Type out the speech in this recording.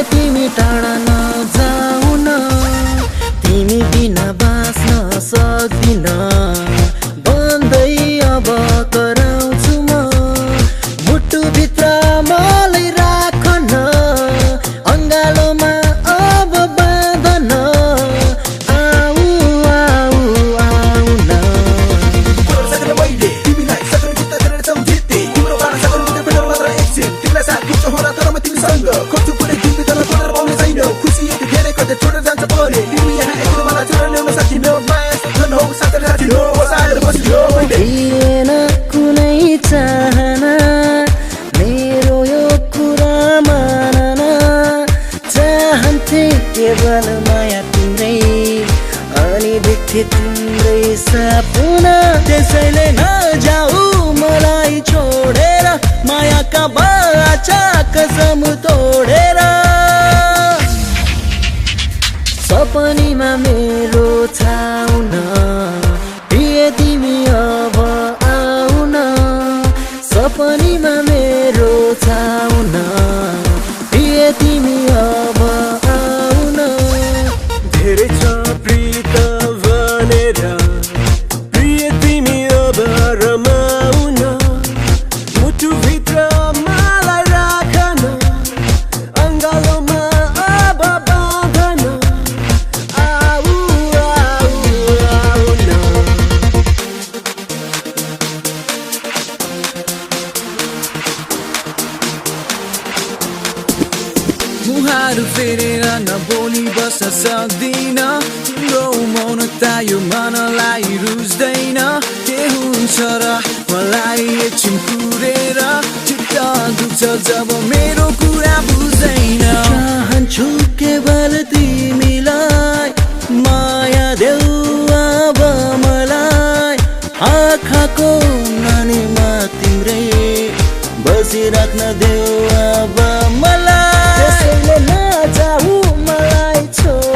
तिमी टाढा नजाऊ न, तिमी बिना बाँच्न सक्दिन। बन्दै अब कराउँछु म, मुटुभित्र मलाई राख न, अङ्गालोमा अब बाँधन। आऊ आऊ आऊ न। थिएन कुनै चाहना मेरो यो कुरा मान, चाहन्थे केवल माया तिम्रै, अनि देख्थे तिम्रै सपना। त्यसैले नजाऊ मलाई छोडेर, मायाका बाचा कसम तोडेर। सपनीमा मेरो छाउ न, प्रिय तिमी अब आऊ न। सपनीमा मेरो छाउ न, प्रिय तिमी अब आऊ न। धेरै छ प्रीत भनेर, प्रिय तिमी अब रमाऊ न। मुटुभित्र मलाई राख न, अङ्गालोमा अब बाँधन। आऊ आऊ आऊ न। मुहारु फेरेर नबोली बस्न सक्दिन, तिम्रो मौनता यो मनलाई रुच्दैन। के हुन्छ र मलाई एकछिन कुरेर, चित्त दुख्छ जब मेरो कुरा बुझ्दैन। चाहन्छु केवल तिमीलाई, माया देऊ अब मलाई। आँखाको नानीमा तिम्रै बसिराख्न देऊ अब